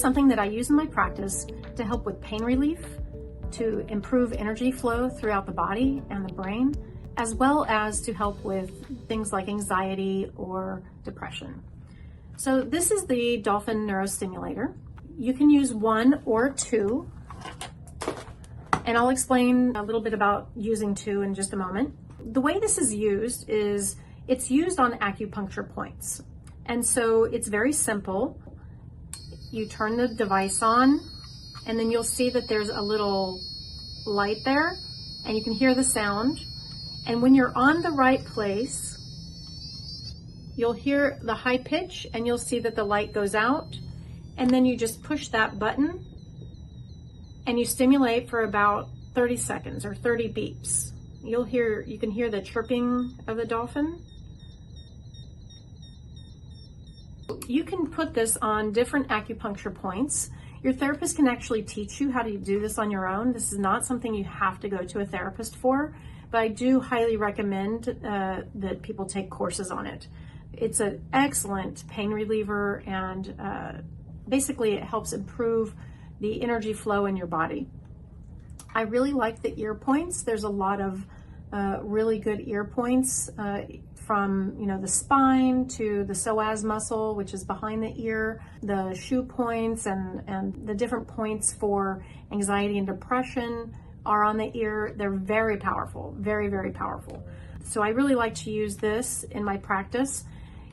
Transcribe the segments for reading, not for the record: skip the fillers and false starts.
something that I use in my practice to help with pain relief, to improve energy flow throughout the body and the brain, as well as to help with things like anxiety or depression. So this is the Dolphin Neurostimulator. You can use one or two, and I'll explain a little bit about using two in just a moment. The way this is used is it's used on acupuncture points. And so it's very simple. You turn the device on, and then you'll see that there's a little light there, and you can hear the sound. And when you're on the right place, you'll hear the high pitch, and you'll see that the light goes out, and then you just push that button, and you stimulate for about 30 seconds or 30 beeps. You can hear the chirping of the dolphin. You can put this on different acupuncture points. Your therapist can actually teach you how to do this on your own. This is not something you have to go to a therapist for, but I do highly recommend that people take courses on it. It's an excellent pain reliever, and basically it helps improve the energy flow in your body. I really like the ear points. There's a lot of really good ear points from the spine to the psoas muscle, which is behind the ear, the shoe points, and the different points for anxiety and depression are on the ear. They're very powerful, very, very powerful. So I really like to use this in my practice.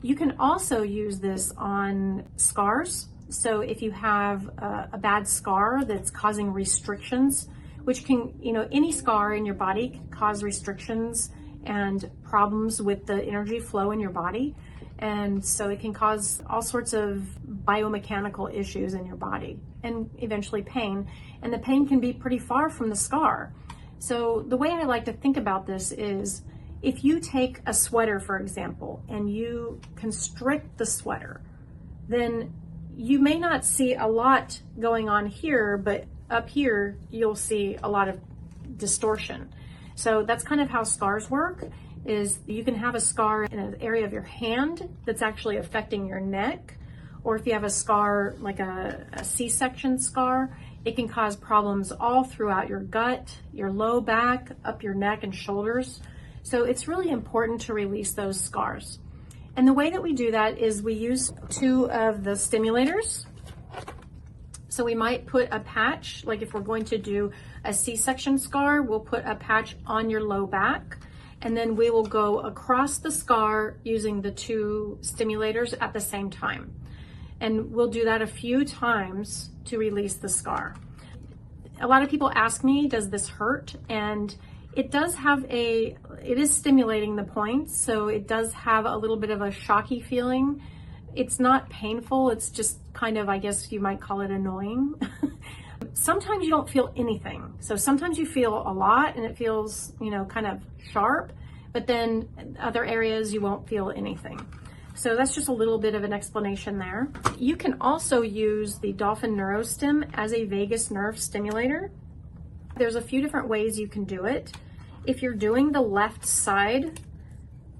You can also use this on scars. So if you have a bad scar that's causing restrictions, which can, any scar in your body can cause restrictions and problems with the energy flow in your body. And so it can cause all sorts of biomechanical issues in your body and eventually pain. And the pain can be pretty far from the scar. So the way I like to think about this is, if you take a sweater, for example, and you constrict the sweater, then you may not see a lot going on here, but up here, you'll see a lot of distortion. So that's kind of how scars work, is you can have a scar in an area of your hand that's actually affecting your neck, or if you have a scar like a C-section scar, it can cause problems all throughout your gut, your low back, up your neck and shoulders. So it's really important to release those scars. And the way that we do that is we use two of the stimulators. So we might put a patch, like if we're going to do a C-section scar, we'll put a patch on your low back, and then we will go across the scar using the two stimulators at the same time. And we'll do that a few times to release the scar. A lot of people ask me, does this hurt? And it does have it is stimulating the points, so it does have a little bit of a shocky feeling. It's not painful, it's just kind of, I guess you might call it annoying. Sometimes you don't feel anything. So sometimes you feel a lot and it feels, kind of sharp, but then other areas you won't feel anything. So that's just a little bit of an explanation there. You can also use the Dolphin Neurostim as a vagus nerve stimulator. There's a few different ways you can do it. If you're doing the left side,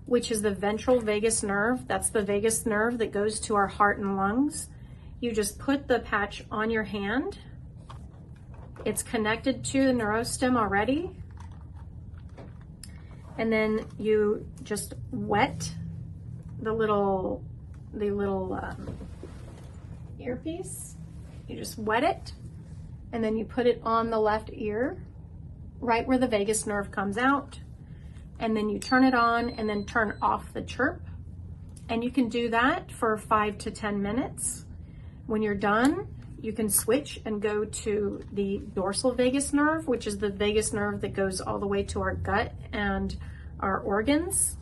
which is the ventral vagus nerve, that's the vagus nerve that goes to our heart and lungs, you just put the patch on your hand. It's connected to the neurostim already. And then you just wet the little earpiece. You just wet it, and then you put it on the left ear, right where the vagus nerve comes out. And then you turn it on and then turn off the chirp. And you can do that for 5 to 10 minutes. When you're done, you can switch and go to the dorsal vagus nerve, which is the vagus nerve that goes all the way to our gut and our organs.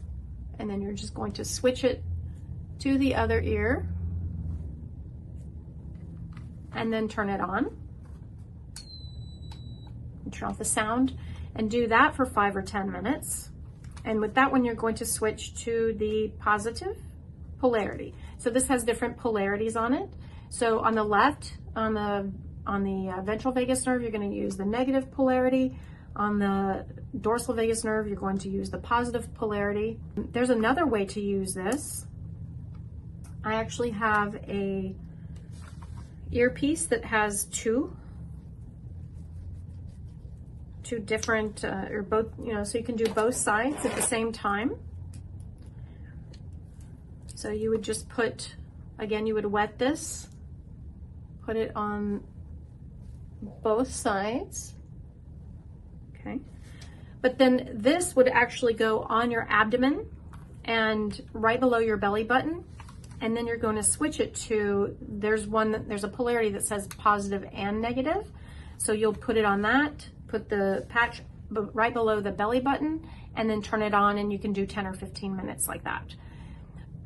And then you're just going to switch it to the other ear and then turn it on. Turn off the sound and do that for 5 or 10 minutes. And with that one, you're going to switch to the positive polarity. So this has different polarities on it. So on the left, on the ventral vagus nerve, you're going to use the negative polarity. On the dorsal vagus nerve, you're going to use the positive polarity. There's another way to use this. I actually have a earpiece that has two different, or both, you know, so you can do both sides at the same time. So you would just put, again, you would wet this, put it on both sides, okay? But then this would actually go on your abdomen and right below your belly button, and then you're going to switch it to, there's a polarity that says positive and negative. So you'll put it on that, put the patch right below the belly button, and then turn it on, and you can do 10 or 15 minutes like that.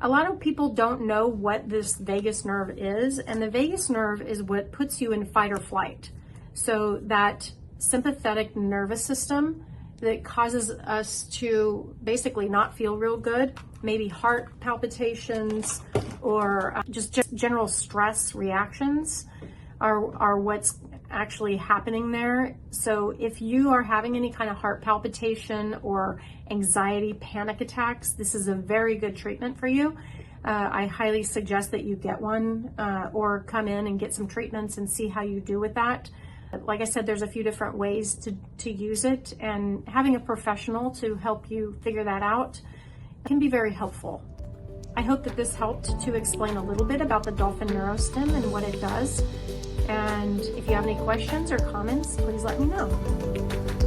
A lot of people don't know what this vagus nerve is, and the vagus nerve is what puts you in fight or flight. So that sympathetic nervous system that causes us to basically not feel real good, maybe heart palpitations or just general stress reactions are what's actually happening there. So if you are having any kind of heart palpitation or anxiety, panic attacks, this is a very good treatment for you. I highly suggest that you get one or come in and get some treatments and see how you do with that. Like I said, there's a few different ways to use it, and having a professional to help you figure that out can be very helpful. I hope that this helped to explain a little bit about the Dolphin Neurostim and what it does. And if you have any questions or comments, please let me know.